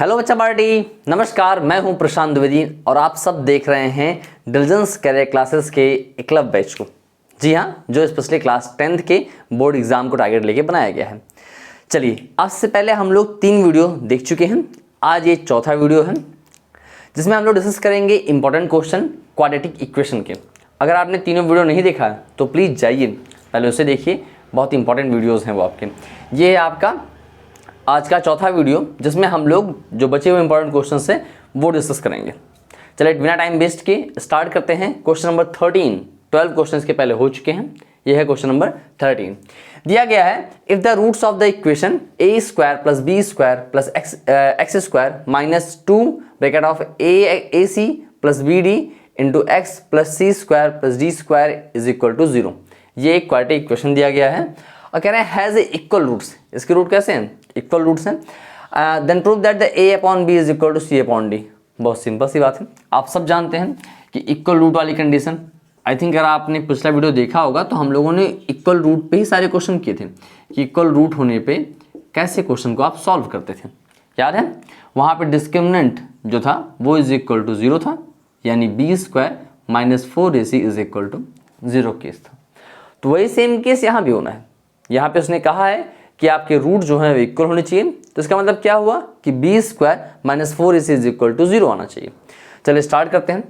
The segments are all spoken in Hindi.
हेलो बच्चा पार्टी, नमस्कार। मैं हूं प्रशांत द्विवेदी और आप सब देख रहे हैं डिलीजेंस कैरियर क्लासेस के एकलव्य बैच को। जी हां, जो स्पेशली क्लास 10th के बोर्ड एग्जाम को टारगेट लेके बनाया गया है। चलिए, आज से पहले हम लोग 3 वीडियो देख चुके हैं। आज ये चौथा वीडियो है जिसमें हम लोग डिस्कस करेंगे इंपॉर्टेंट क्वेश्चन क्वाड्रेटिक इक्वेशन के। अगर आपने तीनों वीडियो नहीं देखा है तो प्लीज़ जाइए पहले उसे देखिए, बहुत इंपॉर्टेंट वीडियोज़ हैं वो आपके। ये है आपका आज का चौथा वीडियो जिसमें हम लोग जो बचे हुए इंपॉर्टेंट क्वेश्चंस हैं वो डिस्कस करेंगे। चलिए बिना टाइम वेस्ट के स्टार्ट करते हैं। क्वेश्चन नंबर 13, 12 क्वेश्चंस के पहले हो चुके हैं। यह है क्वेश्चन नंबर 13। दिया गया है if the roots of the equation a square plus B square plus X square minus 2 bracket of A C plus B D into X plus C square plus D square is equal to 0। ये एक क्वाड्रेटिक इक्वेशन दिया गया है और कह रहे हैं हैज़ ए इक्वल रूट्स। इसके रूट कैसे हैं? इक्वल रूट्स हैं। Then prove that the a upon B is equal to C upon D. बहुत सिंपल सी बात है, आप सब जानते हैं कि इक्वल रूट वाली कंडीशन, आई थिंक अगर आपने पिछला वीडियो देखा होगा तो हम लोगों ने इक्वल रूट पे ही सारे क्वेश्चन किए थे कि इक्वल रूट होने पे कैसे क्वेश्चन को आप सॉल्व करते थे। याद है? वहाँ पे डिस्क्रिमिनेंट जो था वो इज इक्वल टू 0 था, यानी b square minus 4ac is equal to 0 case था। तो वही सेम केस यहाँ भी होना है। यहाँ पे उसने कहा है कि आपके रूट जो है वो इक्वल होने चाहिए। तो इसका मतलब क्या हुआ कि b square minus 4ac is equal to 0 आना चाहिए। चलिए स्टार्ट करते हैं।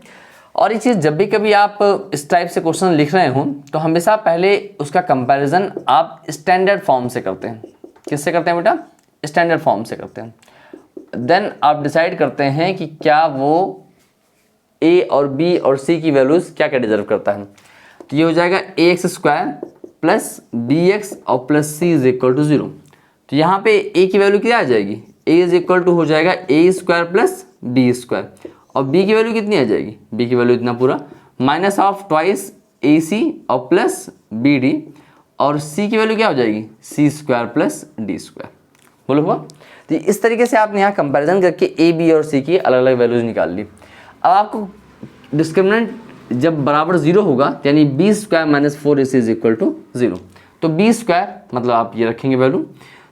और ये चीज़ जब भी कभी आप इस टाइप से क्वेश्चन लिख रहे हो तो हमेशा पहले उसका कंपैरिजन आप स्टैंडर्ड फॉर्म से करते हैं। किससे करते हैं बेटा? स्टैंडर्ड फॉर्म से करते हैं। देन आप डिसाइड करते हैं कि क्या वो ए और बी और सी की वैल्यूज़ क्या क्या डिजर्व करता है। तो ये हो जाएगा ax square plus B X और plus C is equal to 0। तो यहाँ पे a की वैल्यू क्या आ जाएगी? a इज इक्वल टू हो जाएगा a square plus B square, और b की वैल्यू कितनी आ जाएगी? b की वैल्यू इतना पूरा माइनस ऑफ ट्वाइस ac और प्लस बी डी, और c की वैल्यू क्या हो जाएगी? c square plus D square. बोलो हुआ? तो इस तरीके से आपने यहाँ कंपेरिजन करके a b और c की अलग अलग वैल्यूज निकाल ली। अब आपको डिस्क्रिमिनेंट जब बराबर 0 होगा यानी b square minus 4ac is equal to 0, तो बी स्क्वायर मतलब आप ये रखेंगे वैल्यू,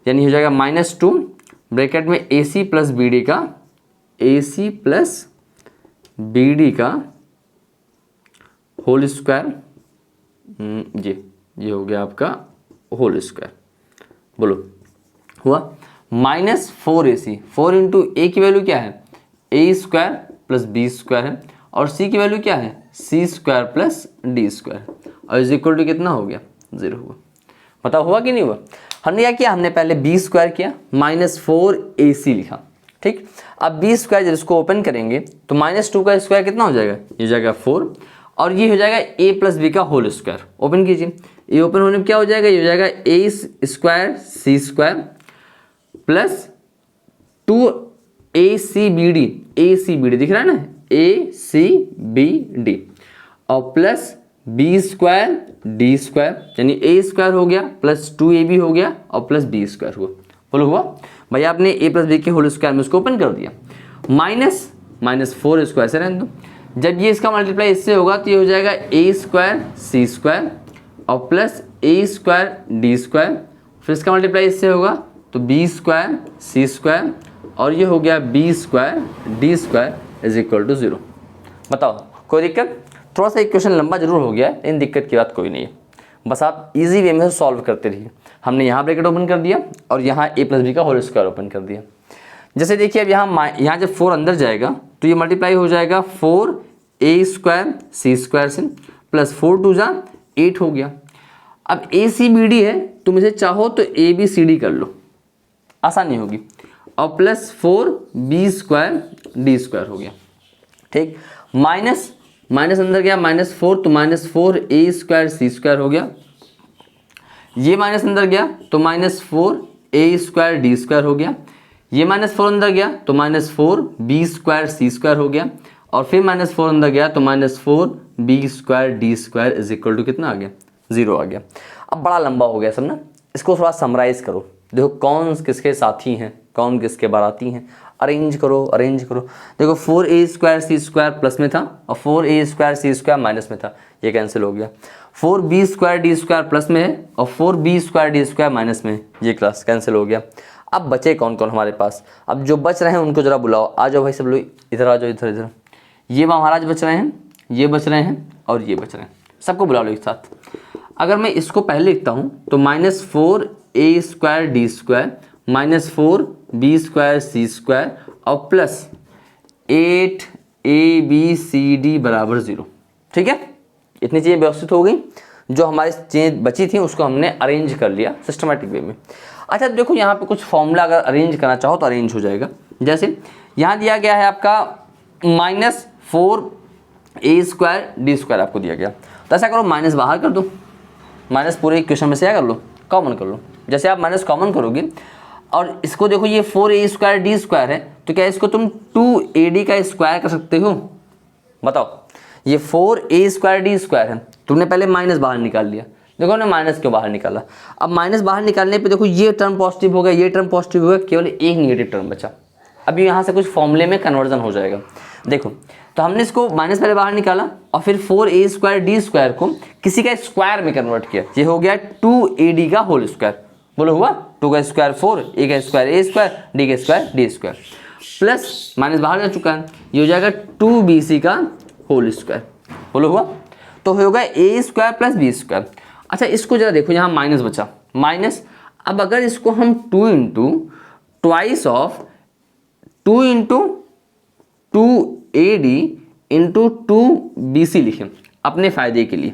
यानी हो जाएगा माइनस 2 ब्रैकेट में ac प्लस बी डी का ac प्लस बी डी का होल स्क्वायर, ये हो गया आपका होल स्क्वायर। बोलो हुआ? माइनस 4ac, 4 इंटू ए की वैल्यू क्या है? a square plus B square है, और c की वैल्यू क्या है? c square plus D square, और इज इक्वल टू कितना हो गया? 0 हुआ। पता हुआ कि नहीं हुआ? हमने क्या किया? हमने पहले बी स्क्वायर किया, माइनस 4ac लिखा। ठीक, अब बी स्क्वायर जब इसको ओपन करेंगे तो माइनस 2 का स्क्वायर कितना हो जाएगा? ये जाएगा 4, और ये हो जाएगा a प्लस बी का होल स्क्वायर। ओपन कीजिए, ये ओपन होने पर क्या हो जाएगा? ये हो जाएगा a square c square plus 2acbd, acbd दिख रहा है ना, acbd, और plus B square d square, यानी a स्क्वायर हो गया प्लस 2ab हो गया और प्लस बी स्क्वायर हुआ। बोलो हुआ? भाई आपने a प्लस बी के होल स्क्वायर में उसको ओपन कर दिया, माइनस 4 स्क्वायर से रहने दो। जब ये इसका मल्टीप्लाई इससे होगा तो ये हो जाएगा a स्क्वायर सी स्क्वायर और plus a square d square, फिर इसका मल्टीप्लाई इससे होगा तो b स्क्वायर सी स्क्वायर, और ये हो गया b square d square is equal to 0। बताओ कोई दिक्कत? थोड़ा सा इक्वेशन लंबा जरूर हो गया है, इन दिक्कत की बात कोई नहीं है। बस आप इजी वे में सॉल्व करते रहिए। हमने यहाँ ब्रैकेट ओपन कर दिया और यहाँ a प्लस बी का होल स्क्वायर ओपन कर दिया। जैसे देखिए अब यहाँ जब 4 अंदर जाएगा तो ये मल्टीप्लाई हो जाएगा 4a स्क्वायर सी स्क्वायर से प्लस 4 2 जा 8 हो गया। अब acbd है, तुम इसे चाहो तो abcd कर लो, आसानी होगी, और plus 4b square d square हो गया। ठीक, माइनस अंदर गया माइनस 4, तो माइनस 4a स्क्वायर सी स्क्वायर हो गया। ये माइनस अंदर गया तो minus 4a square d square हो गया। ये माइनस 4 अंदर गया तो माइनस 4b स्क्वायर सी स्क्वायर हो गया, और फिर माइनस 4 अंदर गया तो minus 4b square d square is equal to कितना आ गया? 0 आ गया। अब बड़ा लंबा हो गया सब ना, इसको थोड़ा समराइज करो। देखो कौन किसके साथी हैं, कौन किसके बाराती हैं, अरेंज करो। देखो 4a स्क्वायर सी स्क्वायर प्लस में था और 4a स्क्वायर सी स्क्वायर माइनस में था, ये कैंसिल हो गया। 4b square d square plus में है और 4b square d square minus में है, ये क्लास कैंसिल हो गया। अब बचे कौन कौन हमारे पास, अब जो बच रहे हैं उनको जरा बुलाओ, आ जाओ भाई सब लोग, इधर आ जाओ, इधर इधर। ये महाराज बच रहे हैं, ये बच रहे हैं और ये बच रहे हैं, सबको बुला लो एक साथ। अगर मैं इसको पहले लिखता हूँ तो -4a² d² -4b² c² और प्लस 8abcd = 0। ठीक है, इतनी चीज़ें व्यवस्थित हो गई। जो हमारी चीज़ें बची थी उसको हमने अरेंज कर लिया सिस्टमेटिक वे में। अच्छा देखो यहाँ पे कुछ फॉर्मूला अगर अरेंज करना चाहो तो अरेंज हो जाएगा। जैसे यहाँ दिया गया है आपका -4a² d² आपको दिया गया, तो ऐसा करो माइनस बाहर कर दो, माइनस पूरे इक्वेशन में से क्या कर लो, कॉमन कर लो। जैसे आप माइनस कॉमन करोगे और इसको देखो ये 4a² d² है, तो क्या इसको तुम 2ad का स्क्वायर कर सकते हो? बताओ, ये 4a² d² है, तुमने पहले माइनस बाहर निकाल लिया, देखो ना माइनस क्यों बाहर निकाला। अब माइनस बाहर निकालने पे देखो ये टर्म पॉजिटिव हो गया, ये टर्म पॉजिटिव हो गया, केवल एक निगेटिव टर्म बचा। अभी यहाँ से कुछ फॉर्मूले में कन्वर्जन हो जाएगा। देखो तो हमने इसको माइनस पहले बाहर निकाला और फिर 4a² d² को किसी का स्क्वायर में कन्वर्ट किया, ये हो गया 2ad का होल स्क्वायर। बोलो हुआ, 2 का स्क्वायर 4, a का स्क्वायर a², d का स्क्वायर d², प्लस माइनस बाहर जा चुका है, ये हो जाएगा 2bc का होल स्क्वायर। बोलो हुआ, तो होगा a² + b²। अच्छा इसको जरा देखो, यहाँ माइनस बचा, माइनस। अब अगर इसको हम 2 × 2ad × 2bc लिखें अपने फ़ायदे के लिए,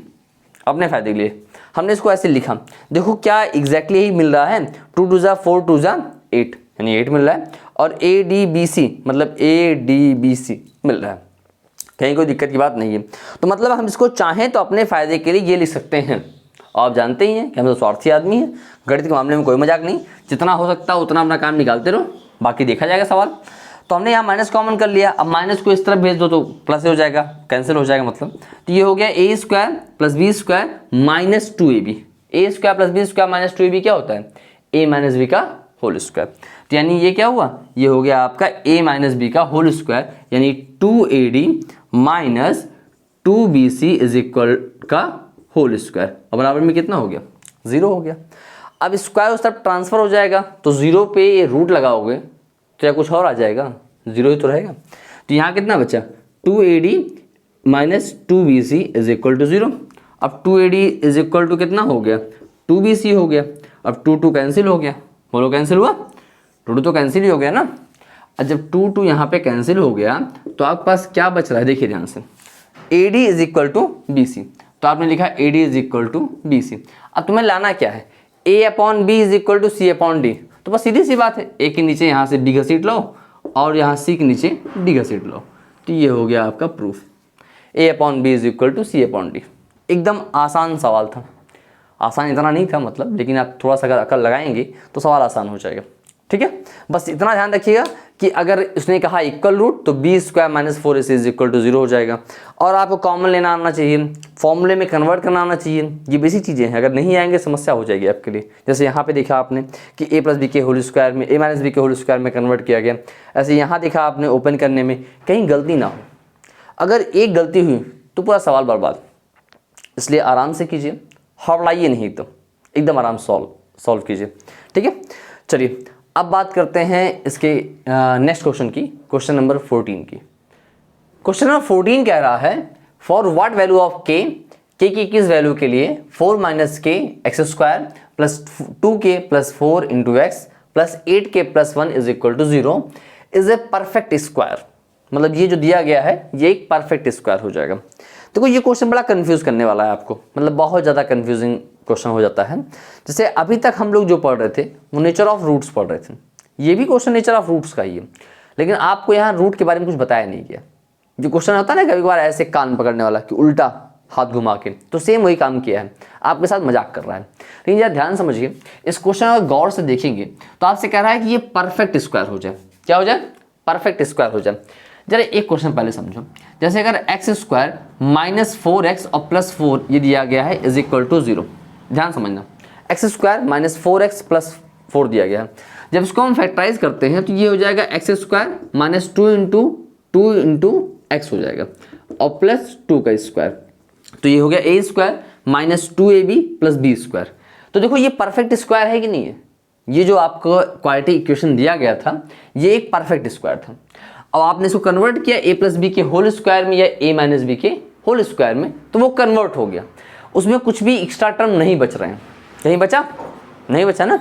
अपने फ़ायदे के लिए हमने इसको ऐसे लिखा। देखो क्या एग्जैक्टली यही मिल रहा है, 2 × 2 = 4, 2 × 8 यानी 8 मिल रहा है, और adbc मतलब adbc मिल रहा है, कहीं कोई दिक्कत की बात नहीं है। तो मतलब हम इसको चाहें तो अपने फ़ायदे के लिए ये लिख सकते हैं। और आप जानते ही हैं कि हम तो स्वार्थी आदमी हैं, गणित के मामले में कोई मजाक नहीं, जितना हो सकता है उतना अपना काम निकालते रहो, बाकी देखा जाएगा सवाल। तो हमने यहाँ माइनस कॉमन कर लिया, अब माइनस को इस तरफ भेज दो तो प्लस हो जाएगा, कैंसिल हो जाएगा मतलब। तो ये हो गया a² + b² - 2ab। a² + b² - 2ab क्या होता है, a - b का होल स्क्वायर। तो यानी ये क्या हुआ, ये हो गया आपका a - b का होल स्क्वायर, यानी 2ad - 2bc का होल स्क्वायर। और बराबर में कितना हो गया, 0 हो गया। अब स्क्वायर उस तरफ ट्रांसफर हो जाएगा, तो 0 पे ये रूट लगाओगे तो या कुछ और आ जाएगा, 0 ही तो रहेगा। तो यहाँ कितना बचा, 2ad - 2bc = 0। अब 2ad = कितना हो गया, 2bc हो गया। अब 2 कैंसिल हो गया, बोलो कैंसिल हुआ, 2 तो कैंसिल ही हो गया ना। और जब 2 यहाँ पे कैंसिल हो गया तो आपके पास क्या बच रहा है, देखिए ध्यान से, AD = BC। तो आपने लिखा AD = BC। अब तुम्हें लाना क्या है, A/B = C/D। तो बस सीधी सी बात है, A के नीचे यहाँ से D घसीट लो और यहाँ C के नीचे D घसीट लो, तो ये हो गया आपका प्रूफ, A/B = C/D। एकदम आसान सवाल था, आसान इतना नहीं था मतलब, लेकिन आप थोड़ा सा अगर अकल लगाएंगे तो सवाल आसान हो जाएगा। ठीक है, बस इतना ध्यान रखिएगा कि अगर उसने कहा इक्वल रूट तो b² - 4ac = 0 हो जाएगा। और आपको कॉमन लेना आना चाहिए, फॉर्मूले में कन्वर्ट करना आना चाहिए, ये बेसिक चीज़ें हैं। अगर नहीं आएंगे समस्या हो जाएगी आपके लिए। जैसे यहाँ पे देखा आपने कि a + b के होल स्क्वायर में a - b के होल स्क्वायर में कन्वर्ट किया गया, ऐसे यहाँ देखा आपने ओपन करने में कहीं गलती ना हो, अगर एक गलती हुई तो पूरा सवाल बर्बाद। इसलिए आराम से कीजिए, हड़बड़ाइए नहीं, एकदम आराम सॉल्व कीजिए। ठीक है, चलिए अब बात करते हैं इसके नेक्स्ट क्वेश्चन की, क्वेश्चन नंबर 14 की। क्वेश्चन नंबर 14 कह रहा है, for what value of k की किस वैल्यू के लिए 4 - k x² + 2k + 4 × x + 8k + 1 = 0 is a perfect square. मतलब ये जो दिया गया है ये एक परफेक्ट स्क्वायर हो जाएगा। देखो ये क्वेश्चन बड़ा कंफ्यूज करने वाला है आपको, मतलब बहुत ज़्यादा कंफ्यूजिंग क्वेश्चन हो जाता है। जैसे अभी तक हम लोग जो पढ़ रहे थे वो नेचर ऑफ रूट्स पढ़ रहे थे, ये भी क्वेश्चन नेचर ऑफ रूट्स का ही है, लेकिन आपको यहाँ रूट के बारे में कुछ बताया नहीं गया। जो क्वेश्चन होता है ना कभी कभार ऐसे कान पकड़ने वाला कि उल्टा हाथ घुमा के, तो सेम वही काम किया है, आपके साथ मजाक कर रहा है। लेकिन यार ध्यान समझिए, इस क्वेश्चन अगर गौर से देखेंगे तो आपसे कह रहा है कि ये परफेक्ट स्क्वायर हो जाए। क्या हो जाए, परफेक्ट स्क्वायर हो जाए। जरा एक क्वेश्चन पहले समझो, जैसे अगर x² - 4x और +4 ये दिया गया है = 0। ध्यान समझना, x² - 4x + 4 दिया गया है। जब इसको हम फैक्टराइज करते हैं तो ये हो जाएगा x² - 2 × x हो जाएगा और +2 का स्क्वायर, तो ये हो गया a² - 2ab + b²। तो देखो ये परफेक्ट स्क्वायर है कि नहीं है, ये जो आपको क्वालिटी इक्वेशन दिया गया था ये एक परफेक्ट स्क्वायर था। अब आपने इसको कन्वर्ट किया a प्लस बी के होल स्क्वायर में या a माइनस बी के होल स्क्वायर में, तो वो कन्वर्ट हो गया, उसमें कुछ भी एक्स्ट्रा टर्म नहीं बच रहे हैं। कहीं बचा? नहीं बचा ना।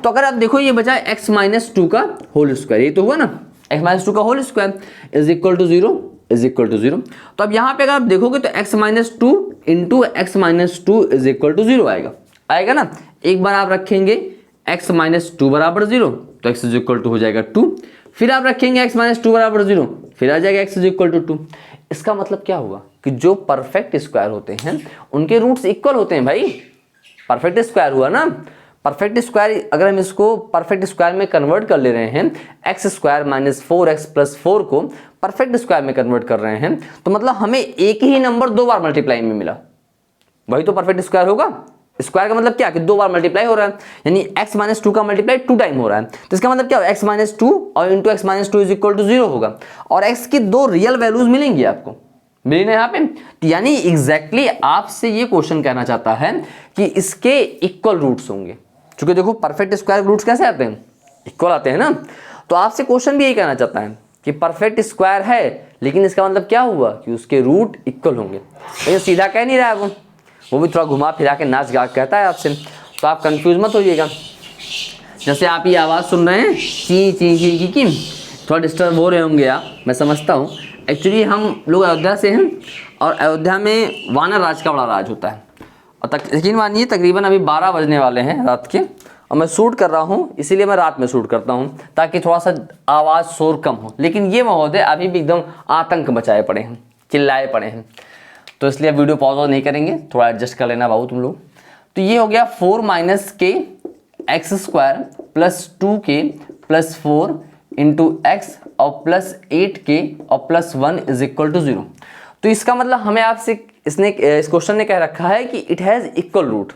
तो अगर आप देखो ये बचा x माइनस 2 का होल स्क्वायर, ये तो हुआ ना x माइनस 2 का whole square is equal to 0 is equal to 0। तो अब यहाँ पे अगर आप देखोगे तो x minus 2 into x minus 2 is equal to 0 आएगा ना। एक बार आप रखेंगे x माइनस 2 बराबर 0 तो x इज इक्वल टू हो जाएगा 2, फिर आप रखेंगे x माइनस 2 बराबर 0, फिर आ जाएगा x इज इक्वल टू 2। इसका मतलब क्या हुआ कि जो परफेक्ट स्क्वायर होते हैं उनके रूट्स इक्वल होते हैं भाई। परफेक्ट स्क्वायर हुआ ना। परफेक्ट स्क्वायर अगर हम इसको परफेक्ट स्क्वायर में कन्वर्ट कर ले रहे हैं, x square minus 4x plus 4 को परफेक्ट स्क्वायर में कन्वर्ट कर रहे हैं, तो मतलब हमें एक ही नंबर 2 बार मल्टीप्लाई में मिला, वही तो परफेक्ट स्क्वायर होगा। स्क्वायर का मतलब क्या कि 2 बार मल्टीप्लाई हो रहा है, यानी x माइनस 2 का मल्टीप्लाई 2 टाइम हो रहा है। तो इसका मतलब क्या होगा, x माइनस 2 और into x minus 2 is equal to 0 होगा, और x की 2 रियल वैल्यूज मिलेंगी आपको, मिली ना यहाँ पे। तो यानी एग्जैक्टली आपसे ये क्वेश्चन कहना चाहता है कि इसके इक्वल रूट्स होंगे। क्योंकि देखो परफेक्ट स्क्वायर रूट्स कैसे आते हैं, इक्वल आते हैं ना। तो आपसे क्वेश्चन भी यही कहना चाहता है कि परफेक्ट स्क्वायर है, लेकिन इसका मतलब क्या हुआ कि उसके रूट इक्वल होंगे। तो ये सीधा कह नहीं रहा है वो भी थोड़ा घुमा फिरा के नाच गा कहता है आपसे, तो आप कंफ्यूज मत होइएगा। जैसे आप ये आवाज़ सुन रहे हैं ची ची ची की, थोड़ा डिस्टर्ब हो रहे होंगे आप, मैं समझता हूँ। एक्चुअली हम लोग अयोध्या से हैं और अयोध्या में वानर राज का बड़ा राज होता है, और यकीन मानिए तकरीबन अभी 12 बजने वाले हैं रात के, और मैं शूट कर रहा हूँ, इसीलिए मैं रात में शूट करता हूँ ताकि थोड़ा सा आवाज़ शोर कम हो। लेकिन ये महोदय अभी भी एकदम आतंक मचाए पड़े हैं, चिल्लाए पड़े हैं, तो इसलिए वीडियो पॉज नहीं करेंगे, थोड़ा एडजस्ट कर लेना बाबू तुम लोग। तो ये हो गया 4 माइनस के x square plus 2k plus 4 into x और प्लस 8k और प्लस 1 इज इक्वल टू 0। तो इसका मतलब हमें आपसे इस क्वेश्चन ने कह रखा है कि इट हैज़ इक्वल रूट।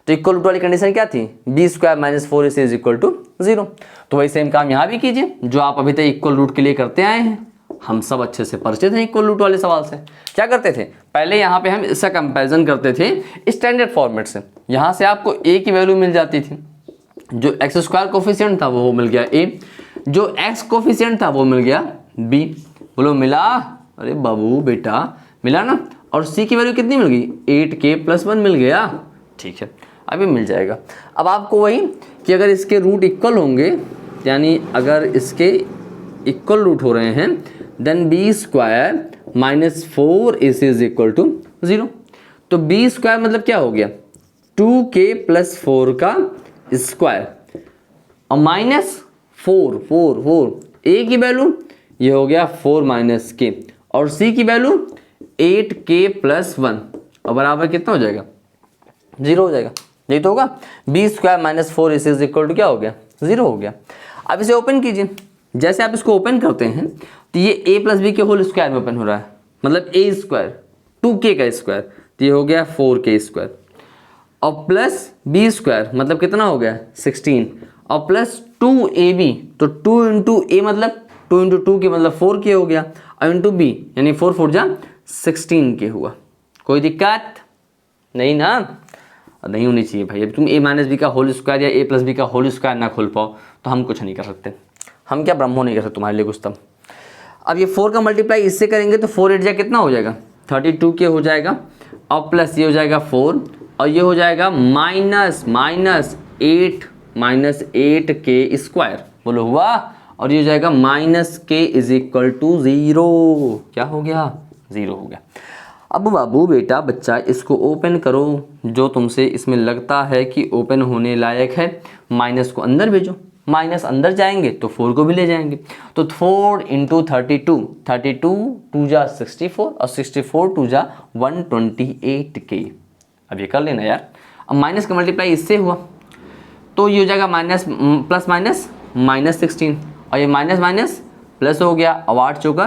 तो इक्वल रूट वाली कंडीशन क्या थी, b square minus 4 is equal to 0। तो वही सेम काम यहाँ भी कीजिए जो आप अभी तक इक्वल रूट के लिए करते आए हैं। हम सब अच्छे से परिचित हैं इक्वल रूट वाले सवाल से। क्या करते थे, पहले यहाँ पे हम इसका कंपैरिजन करते थे स्टैंडर्ड फॉर्मेट से। यहाँ से आपको a की वैल्यू मिल जाती थी, जो एक्स स्क्वायर कोफिशिएंट था वो मिल गया a, जो x कोफिशिएंट था वो मिल गया b। बोलो मिला, अरे बाबू बेटा मिला ना। और c की वैल्यू कितनी मिल गई, 8k प्लस 1 मिल गया। ठीक है, अभी मिल जाएगा। अब आपको वही कि अगर इसके रूट इक्वल होंगे, यानी अगर इसके इक्वल रूट हो रहे हैं, then b square minus 4 is equal to 0। तो बी स्क्वायर मतलब क्या हो गया, 2k प्लस 4 का स्क्वायर और माइनस 4 ए की वैल्यू ये हो गया 4 माइनस के, और सी की वैल्यू 8k प्लस 1 और बराबर कितना हो जाएगा, 0 हो जाएगा। यही तो होगा, b square minus 4 is equal to क्या हो गया, 0 हो गया। अब इसे ओपन कीजिए। जैसे आप इसको ओपन करते हैं तो ये a प्लस बी के होल स्क्वायर में ओपन हो रहा है, मतलब a स्क्वायर 2k का स्क्वायर, तो ये हो गया 4k स्क्वायर, और प्लस बी स्क्वायर मतलब कितना हो गया 16, और प्लस 2ab, तो 2 इंटू ए मतलब 2 इंटू 2 के मतलब 4k हो गया, और इंटू बी यानी 4 4 जा 16k हुआ। कोई दिक्कत नहीं ना, नहीं होनी चाहिए भाई। अब तुम a माइनस बी का होल स्क्वायर या a प्लस बी का होल स्क्वायर ना खोल पाओ तो हम कुछ नहीं कर सकते, हम क्या ब्रह्मो नहीं कर सकते तुम्हारे लिए कुछ तब। अब ये 4 का मल्टीप्लाई इससे करेंगे तो 4 8 जा कितना हो जाएगा, 32k हो जाएगा, और प्लस ये हो जाएगा 4, और ये हो जाएगा माइनस 8k स्क्वायर, बोलो हुआ, और ये हो जाएगा minus k is equal to 0। क्या हो गया, 0 हो गया। अब बाबू बेटा बच्चा इसको ओपन करो, जो तुमसे इसमें लगता है कि ओपन होने लायक है, माइनस को अंदर भेजो, माइनस अंदर जाएंगे तो 4 को भी ले जाएंगे, तो 4 इंटू 32 2 जा 64, और 64 2 जा 128k। अब ये कर लेना यार। अब माइनस का मल्टीप्लाई इससे हुआ तो ये हो जाएगा माइनस प्लस माइनस 16, और ये माइनस प्लस हो गया, और 8 चौका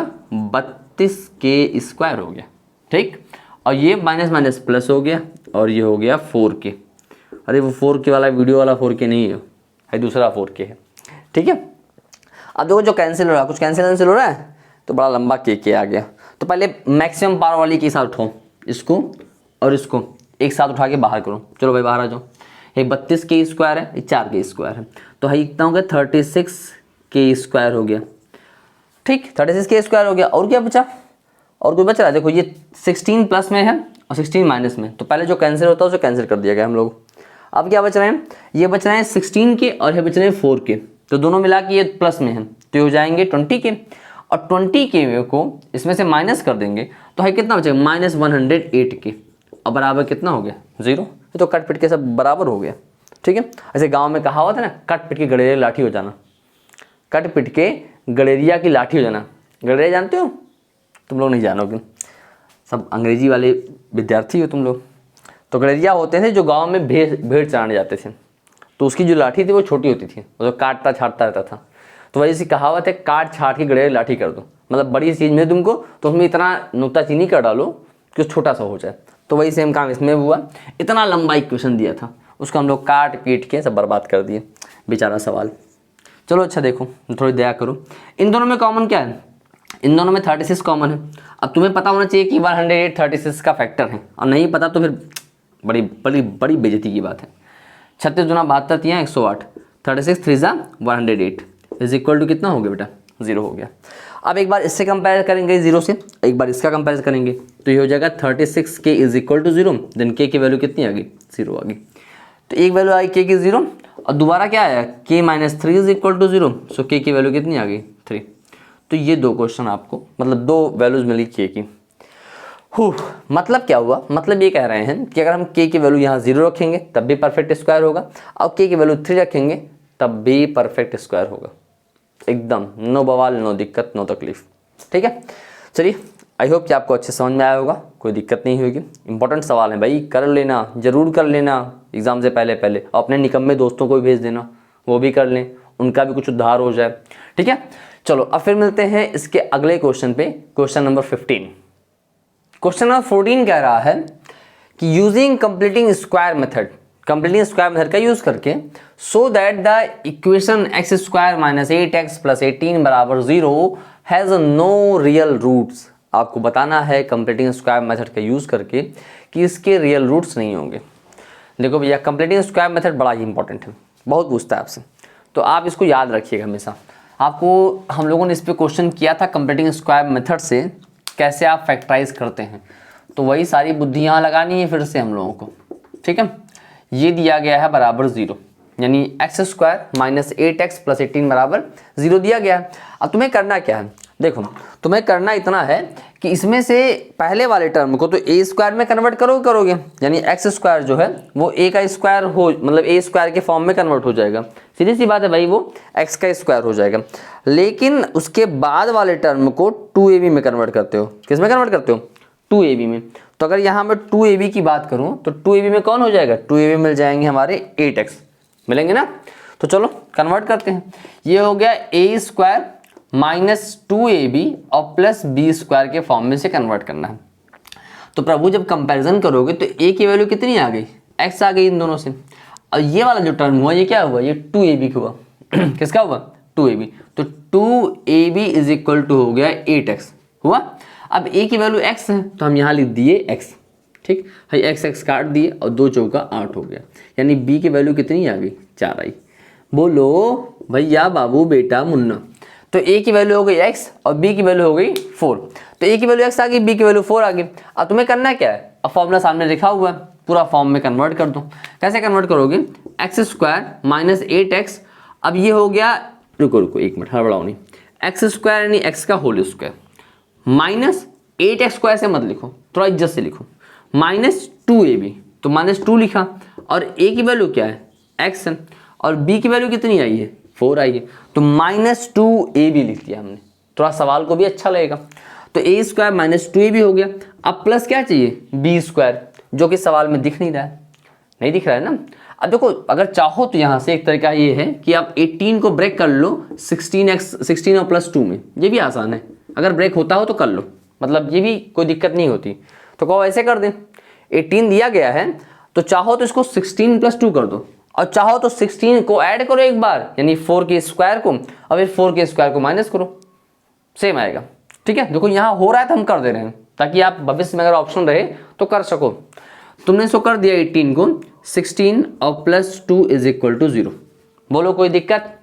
32k स्क्वायर हो गया। ठीक, और ये माइनस प्लस हो गया, और ये हो गया 4k। अरे वो 4k वाला वीडियो वाला 4k नहीं है दूसरा 4k है। ठीक है, अब देखो जो कैंसिल हो रहा है, कुछ कैंसिल हो रहा है तो बड़ा लंबा के आ गया। तो पहले मैक्सिमम पावर वाली के साथ उठाओ, इसको और इसको एक साथ उठा के बाहर करो। चलो भाई बाहर आ जाओ। एक 32k स्क्वायर है, एक 4k स्क्वायर है, तो भाई कितना हो गया 36k² हो गया। ठीक, 36k² हो गया। और क्या बचा, और कोई बच रहा है? देखो ये 16 प्लस में है और 16 माइनस में, तो पहले जो कैंसिल होता है उसे कैंसिल कर दिया गया हम लोग। अब क्या बच रहे हैं, ये बच रहे हैं 16k और ये बच रहे हैं 4k, तो दोनों मिला के ये प्लस में है तो ये हो जाएंगे 20k, और 20k को इसमें से माइनस कर देंगे तो है कितना बचेगा -108k, और बराबर कितना हो गया 0। ये तो कट पिट के सब बराबर हो गया। ठीक है, ऐसे गाँव में कहावत है ना, कट पिट के गड़ेरिया लाठी हो जाना, कट पिट के गड़ेरिया की लाठी हो जाना। गड़ेरिया जानते हो? तुम लोग नहीं जानोगे, सब अंग्रेजी वाले विद्यार्थी हो तुम लोग। तो गड़ेरिया होते थे जो गांव में भेड़ चराने जाते थे, तो उसकी जो लाठी थी वो छोटी होती थी, वो तो काटता छाटता रहता था। तो वही सी कहावत है, काट छाट के गड़ेरिया लाठी कर दो, मतलब बड़ी चीज़ में तुमको तो उसमें इतना नुक्ताचीनी कर डालो कि छोटा सा हो जाए। तो वही सेम काम इसमें हुआ, इतना लंबा इक्वेशन दिया था, उसको हम लोग काट पीट के सब बर्बाद कर दिए, बेचारा सवाल। चलो अच्छा देखो, थोड़ी दया करो, इन दोनों में कॉमन क्या है? इन दोनों में 36 कॉमन है। अब तुम्हें पता होना चाहिए कि 108 36 का फैक्टर है, और नहीं पता तो फिर बड़ी बड़ी बड़ी बेइज्जती की बात है। 36 दूना 72 तिया 108, 36 3 जा 108 इज इक्वल टू कितना हो गया बेटा 0 हो गया। अब एक बार इससे कंपेयर करेंगे 0 से, एक बार इसका कंपेयर करेंगे तो ये हो जाएगा 36k is equal to 0, then k की वैल्यू कितनी आ गई 0 आ गई। तो एक वैल्यू आई k की 0 और दोबारा क्या आया k - 3 is equal to 0, so k की वैल्यू कितनी आ गई 3। तो ये दो क्वेश्चन आपको, मतलब दो वैल्यूज मिली k की। मतलब क्या हुआ, मतलब ये कह रहे हैं कि अगर हम k की वैल्यू यहाँ 0 रखेंगे तब भी परफेक्ट स्क्वायर होगा, और k की वैल्यू 3 रखेंगे तब भी परफेक्ट स्क्वायर होगा। एकदम नो बवाल, नो दिक्कत, नो तकलीफ। ठीक है, चलिए आई होप कि आपको अच्छे समझ में आया होगा, कोई दिक्कत नहीं होगी। इंपॉर्टेंट सवाल है भाई, कर लेना, जरूर कर लेना एग्जाम से पहले पहले, अपने निकम्मे दोस्तों को भी भेज देना, वो भी कर लें, उनका भी कुछ उद्धार हो जाए। ठीक है, चलो अब फिर मिलते हैं इसके अगले क्वेश्चन पे, क्वेश्चन नंबर 15। क्वेश्चन नंबर 14 कह रहा है कि using completing square method, completing square method का यूज करके, so that the equation x² - 8x + 18 = 0 has no real roots. आपको बताना है कंप्लीटिंग स्क्वायर मेथड का यूज करके कि इसके रियल रूट्स नहीं होंगे। देखो भैया, कंप्लीटिंग स्क्वायर मेथड बड़ा ही इंपॉर्टेंट है, बहुत पूछता है आपसे, तो आप इसको याद रखिएगा हमेशा। आपको हम लोगों ने इस पर क्वेश्चन किया था कंप्लीटिंग स्क्वायर मेथड से कैसे आप फैक्टराइज करते हैं, तो वही सारी बुद्धि यहाँ लगानी है फिर से हम लोगों को। ठीक है, ये दिया गया है बराबर 0, यानी x² - 8x + 18 = 0 दिया गया है। अब तुम्हें करना क्या है, देखो तुम्हें करना इतना है कि इसमें से पहले वाले टर्म को तो a² में कन्वर्ट करोगे, यानी x² जो है वो a का स्क्वायर हो, मतलब a² के फॉर्म में कन्वर्ट हो जाएगा। सीधी सी बात है भाई, वो x का स्क्वायर हो जाएगा। लेकिन उसके बाद वाले टर्म को 2ab में कन्वर्ट करते हो। किस में कन्वर्ट करते हो? 2ab में। तो अगर यहाँ मैं 2ab की बात करूँ तो 2ab में कौन हो जाएगा? 2ab मिल जाएंगे हमारे 8x मिलेंगे ना। तो चलो कन्वर्ट करते हैं। ये हो गया a² - 2ab और प्लस b² के फॉर्म में से कन्वर्ट करना है। तो प्रभु जब कंपैरिजन करोगे तो a की वैल्यू कितनी आ गई? x आ गई इन दोनों से। और ये वाला जो टर्म हुआ ये क्या हुआ? ये 2ab हुआ। किसका हुआ? 2ab। तो 2ab इज इक्वल टू हो गया 8x हुआ। अब a की वैल्यू x है तो हम यहाँ लिख दिए x। ठीक भाई, x काट दिए और 2 चौका 8 हो गया, यानी b की वैल्यू कितनी आ गई? 4 आई। बोलो भैया, बाबू, बेटा, मुन्ना। तो a की वैल्यू हो गई x और b की वैल्यू हो गई 4। तो a की वैल्यू x आ गई, b की वैल्यू 4 आ गई। अब तुम्हें करना क्या है? अब फॉर्मूला सामने लिखा हुआ है, पूरा फॉर्म में कन्वर्ट कर दो। कैसे कन्वर्ट करोगे? x² - 8x। अब ये हो गया, रुको एक मिनट, हड़बड़ाओ नहीं। x² यानी x का होल स्क्वायर माइनस 8x² से मत लिखो, थोड़ा इज्जत से लिखो, -2ab। तो -2 लिखा और a की वैल्यू क्या है? x है और b की वैल्यू कितनी आई है? 4 आई है। तो -2ab लिख दिया हमने, थोड़ा सवाल को भी अच्छा लगेगा। तो a² - 2ab हो गया। अब प्लस क्या चाहिए? b², जो कि सवाल में दिख नहीं रहा है, नहीं दिख रहा है ना। अब देखो, अगर चाहो तो यहाँ से एक तरीका ये है कि आप 18 को ब्रेक कर लो 16 और प्लस 2 में, ये भी आसान है। अगर ब्रेक होता हो तो कर लो, मतलब ये भी कोई दिक्कत नहीं होती। तो कहो ऐसे कर दें, 18 दिया गया है तो चाहो तो इसको 16 + 2 कर दो, और चाहो तो 16 को ऐड करो एक बार, यानी 4k² को, और फिर 4k² को माइनस करो, सेम आएगा। ठीक है, देखो यहाँ हो रहा है तो हम कर दे रहे हैं, ताकि आप भविष्य में अगर ऑप्शन रहे तो कर सको। तुमने इसको कर दिया 18 को 16 और प्लस 2 इज इक्वल टू 0, बोलो कोई दिक्कत?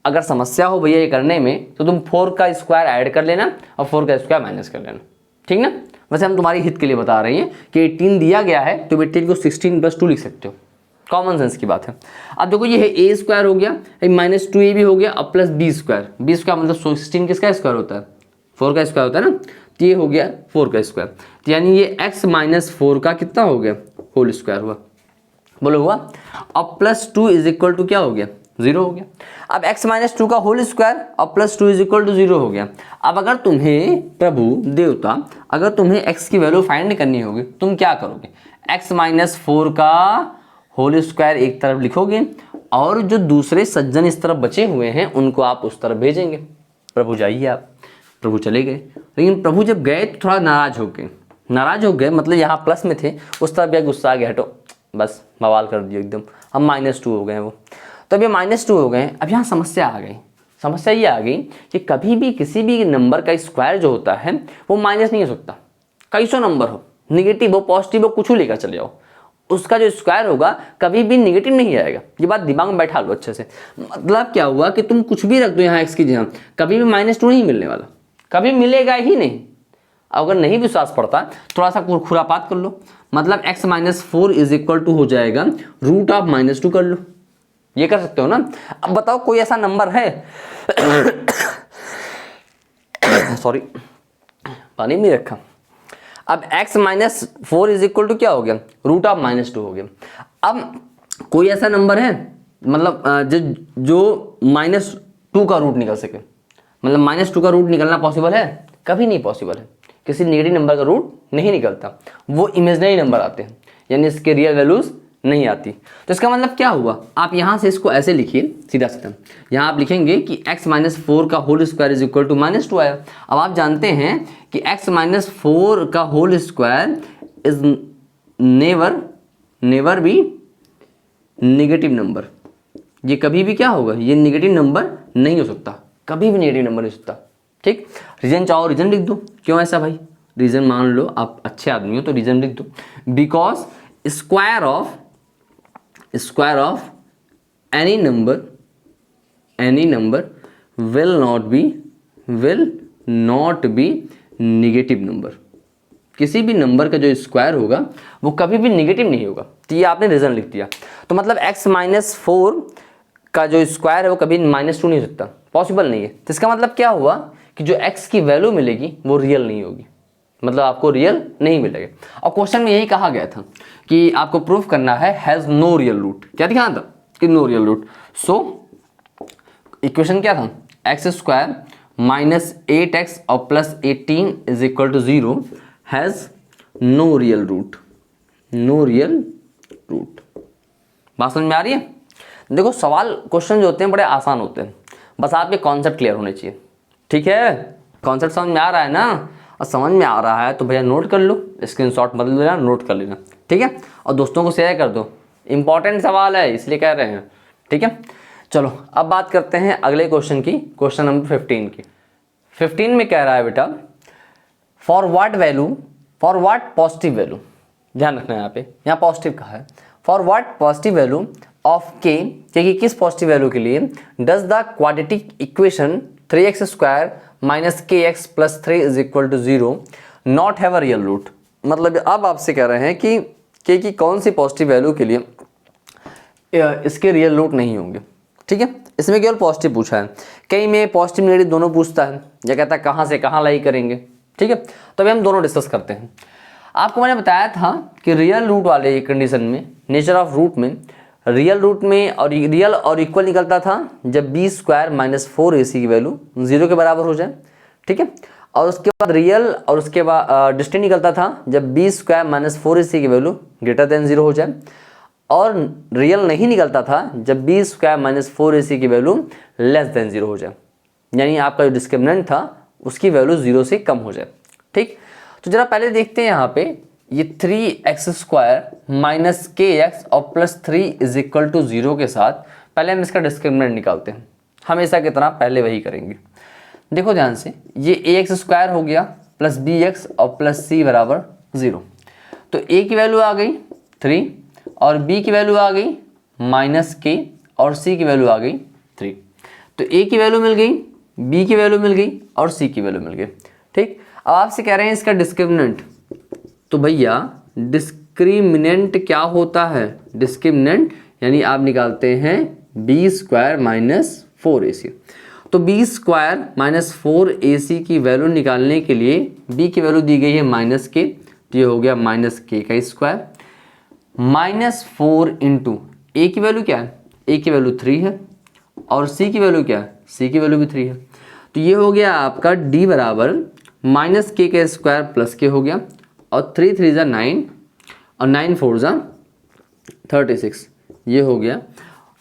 अगर समस्या हो भैया ये करने में तो तुम 4 का स्क्वायर ऐड कर लेना और 4 का स्क्वायर माइनस कर लेना, ठीक ना। वैसे हम तुम्हारी हित के लिए बता रहे हैं कि 18 दिया गया है तो 18 को 16 + 2 लिख सकते हो, कॉमन सेंस की बात है। अब देखो ये है a स्क्वायर हो गया, -2a भी हो गया, अब plus b square. b square मतलब 16 किसका स्क्वायर होता है? 4 का स्क्वायर होता है ना, तो ये हो गया 4 का स्क्वायर, तो यानी ये x - 4 का कितना हो गया? होल स्क्वायर हुआ। बोलो हुआ। अब +2 = क्या हो गया? 0 हो गया। अब x - 2 का होल स्क्वायर और +2 = 0 हो गया। अब अगर तुम्हें प्रभु देवता अगर तुम्हें x की वैल्यू फाइंड करनी होगी तुम क्या करोगे? x - 4 का होल स्क्वायर एक तरफ लिखोगे और जो दूसरे सज्जन इस तरफ बचे हुए हैं उनको आप उस तरफ भेजेंगे। प्रभु जाइए आप। प्रभु चले गए, लेकिन प्रभु जब गए तो थोड़ा नाराज हो गए मतलब यहाँ प्लस में थे, उस तरफ गया, गुस्सा आ गया, हटो बस बवाल कर दिया एकदम, हम -2 हो गए वो। तो अब ये -2 हो गए। अब यहाँ समस्या आ गई। समस्या ये आ गई कि कभी भी किसी भी नंबर का स्क्वायर जो होता है वो माइनस नहीं हो सकता। कई सौ नंबर हो, निगेटिव हो, पॉजिटिव हो, कुछ लेकर चले जाओ, उसका जो स्क्वायर होगा कभी भी निगेटिव नहीं आएगा। ये बात दिमाग में बैठा लो अच्छे से। मतलब क्या हुआ कि तुम कुछ भी रख दो यहाँ x की जगह, कभी भी -2 नहीं मिलने वाला, कभी मिलेगा ही नहीं। अगर नहीं विश्वास पड़ता थोड़ा सा खुरापात कर लो, मतलब x - 4 = हो जाएगा √2 कर लो, ये कर सकते हो ना। अब बताओ कोई ऐसा नंबर है सॉरी पानी नहीं रखा। अब x - 4 = क्या हो गया? √2 हो गया। अब कोई ऐसा नंबर है मतलब जो -2 का रूट निकल सके, मतलब -2 का रूट निकलना पॉसिबल है? कभी नहीं पॉसिबल है। किसी नेगेटिव नंबर का रूट नहीं निकलता, वो इमेजिनरी नंबर आते हैं, यानी इसके रियल वैल्यूज नहीं आती। तो इसका मतलब क्या हुआ? आप यहाँ से इसको ऐसे लिखिए सीधा सीधा, यहाँ आप लिखेंगे कि x - 4 का होल स्क्वायर = -2 आया। अब आप जानते हैं कि x - 4 का whole square is never be negative number. ये कभी भी क्या होगा? ये नेगेटिव नंबर नहीं हो सकता, कभी भी नेगेटिव नंबर नहीं हो सकता, ठीक। रीजन चाहो रीजन लिख दो। क्यों ऐसा भाई? रीजन मान लो आप अच्छे आदमी हो तो रीजन लिख दो। Because square of any number will not be negative number. किसी भी नंबर का जो स्क्वायर होगा वो कभी भी नेगेटिव नहीं होगा। तो ये आपने रीजन लिख दिया। तो मतलब x - 4 का जो स्क्वायर है वो कभी -2 नहीं हो सकता, पॉसिबल नहीं है। तो इसका मतलब क्या हुआ कि जो x की वैल्यू मिलेगी वो रियल नहीं होगी, मतलब आपको रियल नहीं मिलेगा। और क्वेश्चन में यही कहा गया था कि आपको प्रूफ करना है हैज़ नो रियल रूट। क्या दिखाना था? कि no real root. So equation क्या था? x² - 8x और +18 = 0 हैज़ नो रियल रूट। बात समझ में आ रही है? देखो सवाल क्वेश्चन जो होते हैं बड़े आसान होते हैं, बस आपके कॉन्सेप्ट क्लियर होने चाहिए, ठीक है। कॉन्सेप्ट समझ में आ रहा है ना? और समझ में आ रहा है तो भैया नोट कर लो, स्क्रीनशॉट बदल लेना, नोट कर लेना, ठीक है। और दोस्तों को शेयर कर दो, इंपॉर्टेंट सवाल है इसलिए कह रहे हैं, ठीक है। चलो अब बात करते हैं अगले क्वेश्चन की, क्वेश्चन नंबर 15 की। 15 में कह रहा है बेटा फॉर व्हाट पॉजिटिव वैल्यू, ध्यान रखना है यहाँ पॉजिटिव कहा है। For what positive value of k कि किस पॉजिटिव वैल्यू के लिए does the quadratic equation 3x² - kx + 3 = 0 not have a real root. मतलब अब आपसे कह रहे हैं कि के की कौन सी पॉजिटिव वैल्यू के लिए इसके रियल रूट नहीं होंगे, ठीक है। इसमें केवल पॉजिटिव पूछा है, कई में पॉजिटिव नेगेटिव दोनों पूछता है, या कहता है कहाँ से कहाँ लाई करेंगे, ठीक है। तो अभी हम दोनों डिस्कस करते हैं। आपको मैंने बताया था कि रियल रूट वाले कंडीशन में, नेचर ऑफ रूट में, रियल रूट में और रियल और इक्वल निकलता था जब b² - 4ac की वैल्यू 0 के बराबर हो जाए, ठीक है। और उसके बाद रियल और उसके बाद डिस्टिंक्ट निकलता था जब b² - 4ac की वैल्यू >0 हो जाए, और रियल नहीं निकलता था जब b² - 4ac की वैल्यू <0 हो जाए, यानी आपका जो डिस्क्रिमिनेंट था उसकी वैल्यू 0 से कम हो जाए, ठीक। तो जरा पहले देखते हैं यहाँ पे ये 3x² - kx और +3 = 0 के साथ पहले हम इसका डिस्क्रिमिनेंट निकालते हैं, हमेशा की तरह पहले वही करेंगे। देखो ध्यान से, ये ax² हो गया प्लस bx और +c बराबर 0। तो a की वैल्यू आ गई 3 और b की वैल्यू आ गई -k और सी की वैल्यू आ गई 3। तो ए की वैल्यू मिल गई, बी की वैल्यू मिल गई और सी की वैल्यू मिल गई। ठीक, अब आपसे कह रहे हैं इसका डिस्क्रिमिनेंट। तो भैया डिस्क्रिमिनेंट क्या होता है? डिस्क्रिमिनेंट यानी आप निकालते हैं बी स्क्वायर माइनस 4ac। तो बी स्क्वायर माइनस 4ac की वैल्यू निकालने के लिए बी की वैल्यू दी गई है माइनस के, तो ये हो गया माइनस के का स्क्वायर माइनस 4 इंटू ए की वैल्यू क्या है? ए की वैल्यू 3 है और सी की वैल्यू क्या है? सी की वैल्यू भी 3 है। तो ये हो गया आपका डी बराबर माइनस के का स्क्वायर प्लस के हो गया और 3 3 ज़ा 9 और 9 4 ज़ा 36। ये हो गया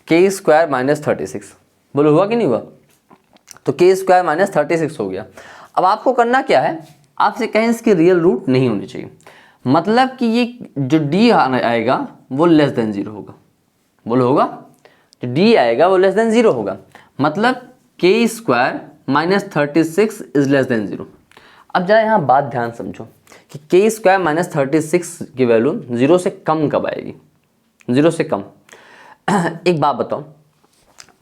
के स्क्वायर माइनस 36। बोलो हुआ कि नहीं हुआ? तो के स्क्वायर माइनस 36 हो गया। अब आपको करना क्या है, आपसे कहें इसके रियल रूट नहीं होने चाहिए, मतलब कि ये जो डी आएगा वो लेस देन 0 होगा। बोलो होगा? जो डी आएगा वो लेस देन 0 होगा, मतलब के square minus 36 is less than 0। अब जरा यहाँ बात ध्यान समझो कि के स्क्वायर माइनस 36 की वैल्यू 0 से कम कब आएगी? 0 से कम। एक बात बताओ,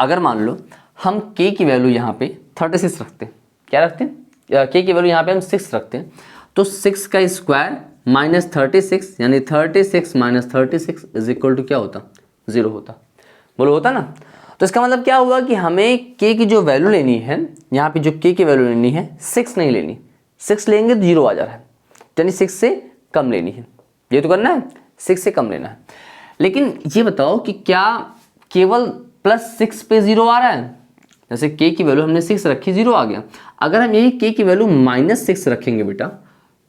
अगर मान लो हम k की वैल्यू यहाँ पे 36 रखते हैं, क्या रखते हैं? k की वैल्यू यहाँ पे हम 6 रखते हैं, तो 6 का स्क्वायर माइनस 36 यानी 36 माइनस 36 इज इक्वल टू क्या होता? 0 होता। बोलो होता ना? तो इसका मतलब क्या हुआ कि हमें k की जो वैल्यू लेनी है, यहाँ पे जो k की वैल्यू लेनी है 6 नहीं लेनी, 6 लेंगे तो 0 आ जा रहा है, यानी 6 से कम लेनी है। ये तो करना है, 6 से कम लेना है। लेकिन ये बताओ कि क्या केवल प्लस 6 पे 0 आ रहा है? जैसे k की वैल्यू हमने 6 रखी, 0 आ गया। अगर हम यही k की वैल्यू माइनस 6 रखेंगे बेटा,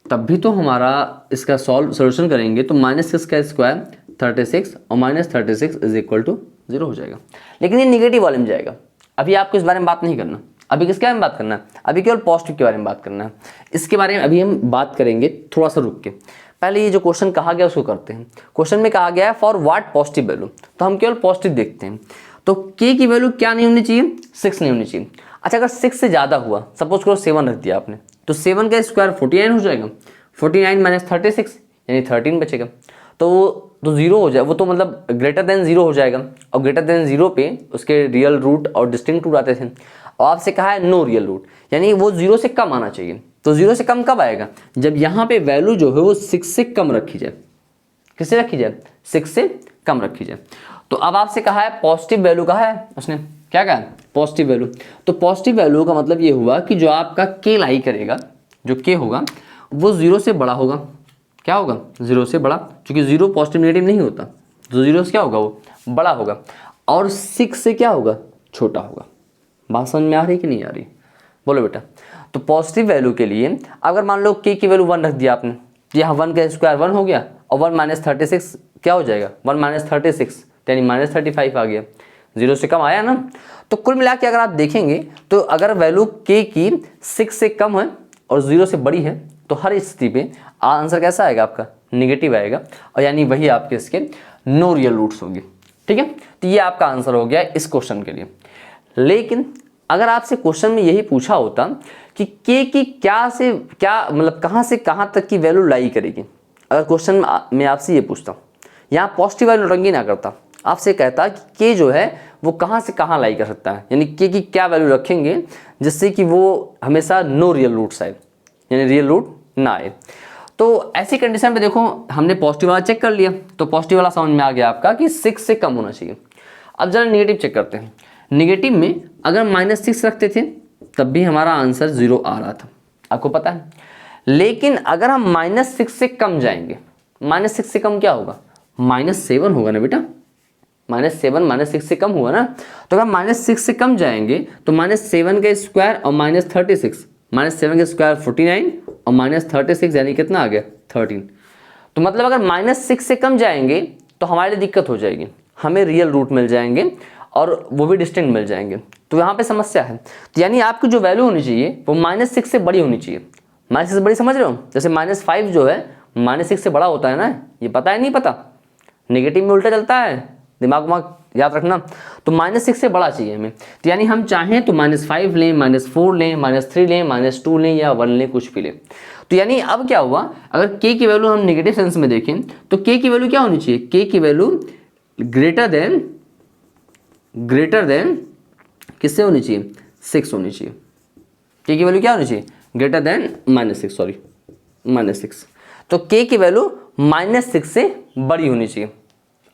तब भी तो हमारा इसका सोल्यूशन करेंगे तो माइनस 6 का स्क्वायर 36 और माइनस 36 इज इक्वल टू 0 हो जाएगा। लेकिन ये निगेटिव वाले में जाएगा। अभी आपको इस बारे में बात नहीं करना, अभी किसके बारे में बात करना है? अभी केवल पॉजिटिव के बारे में बात करना है। इसके बारे में अभी हम बात करेंगे, थोड़ा सा रुक के। पहले ये जो क्वेश्चन कहा गया उसको करते हैं। क्वेश्चन में कहा गया है फॉर व्हाट पॉजिटिव वैल्यू, तो हम केवल पॉजिटिव देखते हैं। तो k की वैल्यू क्या नहीं होनी चाहिए? 6 नहीं होनी चाहिए। अच्छा, अगर 6 से ज़्यादा हुआ, सपोज करो 7 रख दिया आपने, तो 7 का स्क्वायर 49 हो जाएगा। 49 माइनस 36 यानी 13 बचेगा, तो 0 हो जाए, वो तो मतलब ग्रेटर देन 0 हो जाएगा। और ग्रेटर देन 0 पे उसके रियल रूट और डिस्टिंक्ट रूट आते थे, और आपसे कहा है नो रियल रूट, यानी वो 0 से कम आना चाहिए। तो 0 से कम कब आएगा? जब यहाँ पे वैल्यू जो है वो 6 से कम रखी जाए। किससे रखी जाए? 6 से कम रखी जाए। तो अब आपसे कहा है पॉजिटिव वैल्यू, कहा है उसने, क्या कहा है? Positive value. तो पॉजिटिव वैल्यू का मतलब ये हुआ कि जो आपका k लाई करेगा, जो k होगा वो 0 से बड़ा होगा। क्या होगा? 0 से बड़ा, क्योंकि 0 पॉजिटिव नेगेटिव नहीं होता, तो 0 से क्या होगा? वो बड़ा होगा। और 6 से क्या होगा? छोटा होगा। बात समझ में आ रही कि नहीं आ रही? बोलो बेटा। तो पॉजिटिव वैल्यू के लिए अगर मान लो k की वैल्यू 1 रख दिया आपने, यहाँ 1 का स्क्वायर 1 हो गया और 1 माइनस 36 क्या हो जाएगा? 1 माइनस 36 यानी माइनस 35 आ गया। 0 से कम आया ना? तो कुल मिला के अगर आप देखेंगे तो अगर वैल्यू k की 6 से कम है और 0 से बड़ी है, तो हर स्थिति पे आंसर कैसा आएगा आपका? निगेटिव आएगा, और यानी वही आपके इसके नो रियल रूट्स होंगे। ठीक है, तो ये आपका आंसर हो गया इस क्वेश्चन के लिए। लेकिन अगर आपसे क्वेश्चन में यही पूछा होता कि k की क्या से क्या, मतलब कहाँ से कहाँ तक की वैल्यू लाई करेगी, अगर क्वेश्चन में आपसे ये पूछता, यहाँ पॉजिटिव वैल्यू नोटंकी ना करता, आपसे कहता कि k जो है वो कहाँ से कहाँ लाई कर सकता है, यानी k की क्या वैल्यू रखेंगे जिससे कि वो हमेशा नो रियल रूट्स आए, यानी रियल रूट ना आए। तो ऐसी कंडीशन पे देखो हमने पॉजिटिव वाला चेक कर लिया, तो पॉजिटिव वाला समझ में आ गया आपका कि 6 से कम होना चाहिए। अब जरा नेगेटिव चेक करते हैं। नेगेटिव में अगर -6 रखते थे तब भी हमारा आंसर 0 आ रहा था, आपको पता है। लेकिन अगर हम -6 से कम जाएंगे, -6 से कम क्या होगा? -7 होगा ना बेटा। -7 -6 से कम हुआ ना, तो अगर -6 से कम जाएंगे तो -7 का स्क्वायर और -36, -7 का स्क्वायर 49 और -36 यानी कितना आ गया? 13। तो मतलब अगर -6 से कम जाएंगे तो हमारे लिए दिक्कत हो जाएगी, हमें रियल रूट मिल जाएंगे और वो भी डिस्टिंक्ट मिल जाएंगे। तो यहाँ पे समस्या है। तो यानी आपकी जो वैल्यू होनी चाहिए वो -6 से बड़ी होनी चाहिए। -6 से बड़ी समझ रहे हो? जैसे -5 जो है -6 से बड़ा होता है ना, ये पता है नहीं पता? नेगेटिव में उल्टा चलता है, दिमाग में याद रखना। तो -6 से बड़ा चाहिए हमें। तो यानी हम चाहें तो -5 लें, -4 लें, -3 लें, -2 लें या 1 लें, कुछ भी लें। तो यानी अब क्या हुआ, अगर k की वैल्यू हम नेगेटिव सेंस में देखें तो k की वैल्यू क्या होनी चाहिए? k की value greater than greater than किससे होनी चाहिए, 6 होनी चाहिए। के की वैल्यू क्या होनी चाहिए, ग्रेटर देन -6, सॉरी -6। तो के की वैल्यू -6 से बड़ी होनी चाहिए।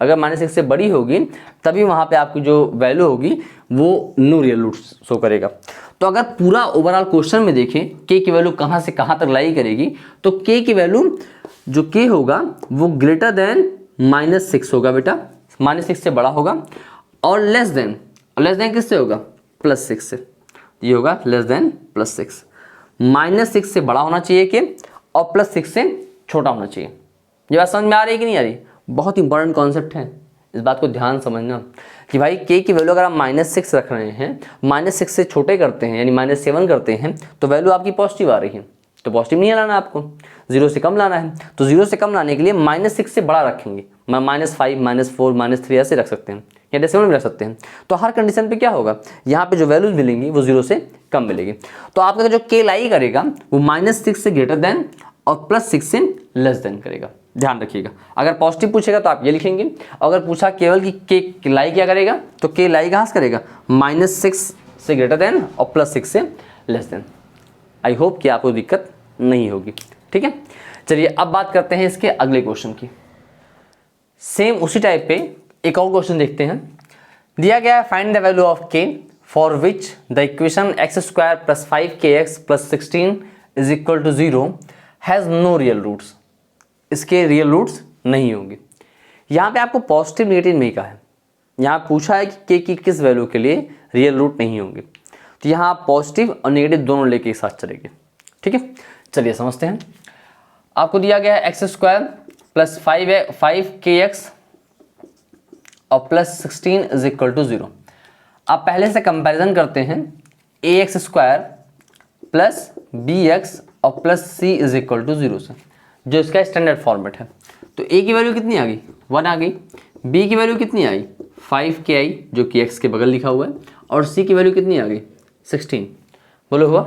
अगर -6 से बड़ी होगी तभी वहाँ पे आपकी जो वैल्यू होगी वो नो रियल रूट शो करेगा। तो अगर पूरा ओवरऑल क्वेश्चन में देखें के की वैल्यू कहाँ से कहाँ तक लाई करेगी, तो के की वैल्यू जो के होगा वो ग्रेटर देन -6 होगा बेटा, -6 से बड़ा होगा, और लेस देन किससे होगा, +6 से। ये होगा लेस देन +6। -6 से बड़ा होना चाहिए के, और +6 से छोटा होना चाहिए। ये बात समझ में आ रही है कि नहीं आ रही? बहुत इंपॉर्टेंट कॉन्सेप्ट है, इस बात को ध्यान समझना कि भाई के की वैल्यू अगर आप -6 रख रहे हैं, -6 से छोटे करते हैं यानी -7 करते हैं, तो वैल्यू आपकी पॉजिटिव आ रही है। तो पॉजिटिव नहीं लाना आपको, 0 से कम लाना है। तो 0 से कम लाने के लिए -6 से बड़ा रखेंगे, -5, -4, -3 ऐसे रख सकते हैं, या डेसिमल में रख सकते हैं। तो हर कंडीशन पे क्या होगा, यहाँ पे जो वैल्यूज मिलेंगी वो 0 से कम मिलेगी। तो आपका जो के लाई करेगा वो -6 से ग्रेटर देन और +6 से लेस देन करेगा। ध्यान रखिएगा, अगर पॉजिटिव पूछेगा तो आप ये लिखेंगे, अगर पूछा केवल कि के लाई क्या करेगा, तो के लाई कहाँ से करेगा, -6 से ग्रेटर देन और +6 से लेस देन। आई होप कि आपको दिक्कत नहीं होगी, ठीक है। चलिए अब बात करते हैं इसके अगले क्वेश्चन की। सेम उसी टाइप पे एक और क्वेश्चन देखते हैं। दिया गया है find the value of k for which the equation x² + 5kx + 16 = 0 has no real roots. इसके रियल रूट्स नहीं होंगे। यहाँ पे आपको पॉजिटिव नेगेटिव नहीं कहा है, यहाँ पूछा है कि के की किस वैल्यू के लिए रियल रूट नहीं होंगे। तो यहाँ आप पॉजिटिव और नेगेटिव दोनों लेके एक साथ चलेंगे, ठीक है। चलिए समझते हैं। आपको दिया गया है x² + 5kx और +16 = 0। आप पहले से कंपैरिजन करते हैं ax² + bx और +c = 0 से, जो इसका स्टैंडर्ड फॉर्मेट है। तो a की वैल्यू कितनी आ गई, 1 आ गई। b की वैल्यू कितनी आई, 5k आई, जो कि x के बगल लिखा हुआ है, और c की वैल्यू कितनी आ गई, 16। बोलो हुआ।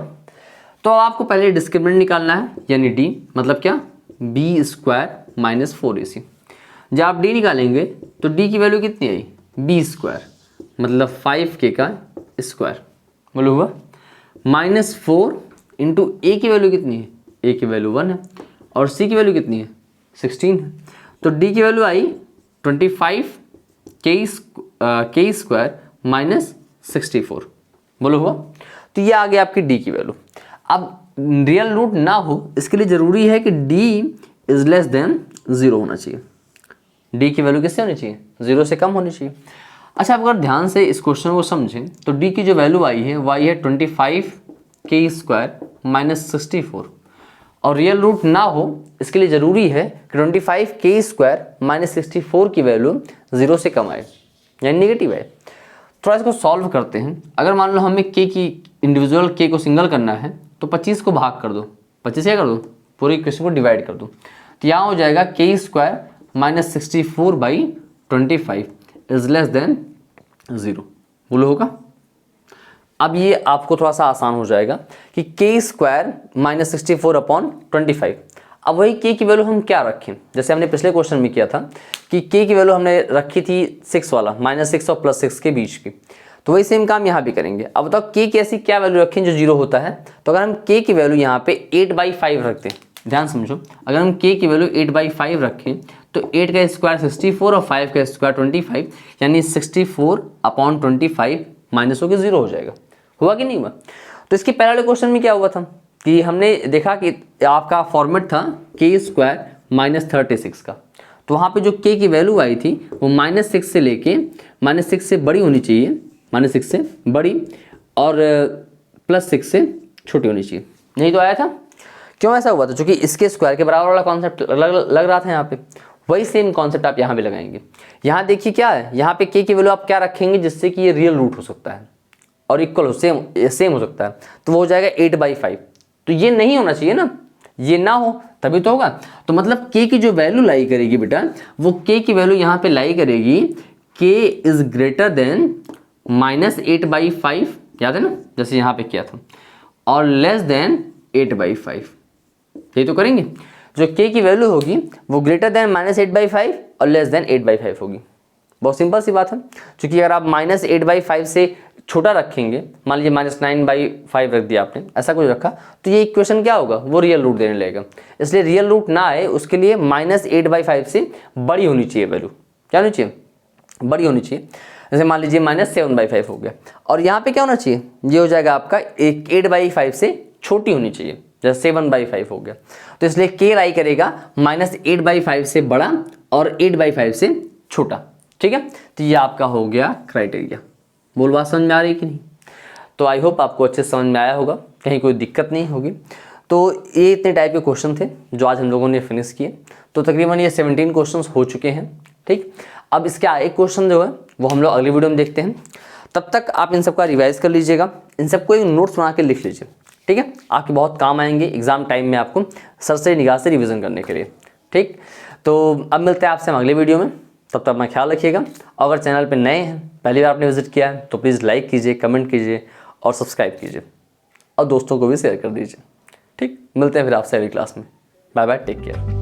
तो आपको पहले डिस्क्रिमिनेंट निकालना है, यानी d मतलब क्या, b² - 4ac। जब आप d निकालेंगे तो d की वैल्यू कितनी आई, b² मतलब 5k का स्क्वायर। बोलो हुआ। -4 इंटू a की वैल्यू कितनी है, a की वैल्यू 1 है, और c की वैल्यू कितनी है, 16 है। तो d की वैल्यू आई 25k² - 64। बोलो हुआ। तो ये आ गया आपकी d की वैल्यू। अब रियल रूट ना हो इसके लिए ज़रूरी है कि d इज लेस देन 0 होना चाहिए। d की वैल्यू किससे होनी चाहिए, 0 से कम होनी चाहिए। अच्छा, आप अगर ध्यान से इस क्वेश्चन को समझें तो d की जो वैल्यू आई है वो आई है 25k² - 64, और रियल रूट ना हो इसके लिए ज़रूरी है कि 25k² - 64 की वैल्यू 0 से कम आए, यानी नेगेटिव आए। थोड़ा इसको सॉल्व करते हैं। अगर मान लो हमें k की इंडिविजुअल k को सिंगल करना है तो 25 को भाग कर दो, 25 क्या कर दो, पूरे इक्वेशन को डिवाइड कर दो। तो यहाँ हो जाएगा k² - 64/25 इज लेस देन 0। बोलो होगा। अब ये आपको थोड़ा सा आसान हो जाएगा कि k² - 64/25। अब वही k की वैल्यू हम क्या रखें, जैसे हमने पिछले क्वेश्चन में किया था कि k की वैल्यू हमने रखी थी 6 वाला, -6 और +6 के बीच की। तो वही सेम काम यहाँ भी करेंगे। अब बताओ k की ऐसी क्या वैल्यू रखें जो 0 होता है। तो अगर हम k की वैल्यू यहाँ पे 8/5 रखते हैं, ध्यान समझो, अगर हम k की वैल्यू 8/5 रखें तो 8 का स्क्वायर 64 और 5 का स्क्वायर 25, यानी 64/25 माइनस होकर 0 हो जाएगा। हुआ कि नहीं हुआ। तो इसके पहले वाले क्वेश्चन में क्या हुआ था कि हमने देखा कि आपका फॉर्मेट था k² - 36 का। तो वहाँ पे जो k की वैल्यू आई थी वो -6 से लेके -6 से बड़ी होनी चाहिए, -6 से बड़ी और +6 से छोटी होनी चाहिए, नहीं तो आया था। क्यों ऐसा हुआ था, क्योंकि इसके स्क्वायर के बराबर वाला कॉन्सेप्ट लग रहा था यहाँ पे। वही सेम कॉन्सेप्ट आप यहाँ भी लगाएंगे। यहाँ देखिए क्या है, यहाँ पे k की वैल्यू आप क्या रखेंगे जिससे कि ये रियल रूट हो सकता है और इक्वल हो, सेम हो सकता है। तो वो हो जाएगा 8/5। तो ये नहीं होना चाहिए ना, ये ना हो तभी तो होगा। तो मतलब k की जो वैल्यू लाई करेगी बेटा, वो k की वैल्यू यहाँ पे लाई करेगी k इज ग्रेटर देन -8/5, याद है ना, जैसे यहाँ पे किया था, और लेस देन 8/5। यही तो करेंगे। जो k की वैल्यू होगी वो ग्रेटर देन -8/5 और लेस देन 8/5 होगी। बहुत सिंपल सी बात है, क्योंकि अगर आप -8/5 से छोटा रखेंगे, मान लीजिए -9/5 रख दिया आपने, ऐसा कुछ रखा, तो ये इक्वेशन क्या होगा, वो रियल रूट देने लगेगा। इसलिए रियल रूट ना आए उसके लिए -8/5 से बड़ी होनी चाहिए वैल्यू। क्या होनी चाहिए, बड़ी होनी चाहिए। जैसे मान लीजिए -7/5 हो गया, और यहाँ पे क्या होना चाहिए, ये हो जाएगा आपका 8/5 से छोटी होनी चाहिए, जैसे 7/5 हो गया। तो इसलिए के राई करेगा -8/5 से बड़ा और 8/5 से छोटा। ठीक है, तो ये आपका हो गया क्राइटेरिया। बोल बात समझ में आ रही कि नहीं? तो आई होप आपको अच्छे समझ में आया होगा, कहीं कोई दिक्कत नहीं होगी। तो ये इतने टाइप के क्वेश्चन थे जो आज हम लोगों ने फिनिश किए। तो तकरीबन ये 17 क्वेश्चंस हो चुके हैं। ठीक, अब इसके एक क्वेश्चन जो है वो हम लोग अगली वीडियो में देखते हैं। तब तक आप इन सबका रिवाइज कर लीजिएगा, इन सबको एक नोट्स बना के लिख लीजिए। ठीक है, आपके बहुत काम आएंगे एग्जाम टाइम में आपको सरसरी निगाह से रिविजन करने के लिए। ठीक, तो अब मिलते हैं आपसे हम अगले वीडियो में, तब तक अपना ख्याल रखिएगा। अगर चैनल पर नए हैं, पहली बार आपने विजिट किया है, तो प्लीज़ लाइक कीजिए, कमेंट कीजिए और सब्सक्राइब कीजिए, और दोस्तों को भी शेयर कर दीजिए। ठीक, मिलते हैं फिर आपसे अगली क्लास में। Bye bye, take care.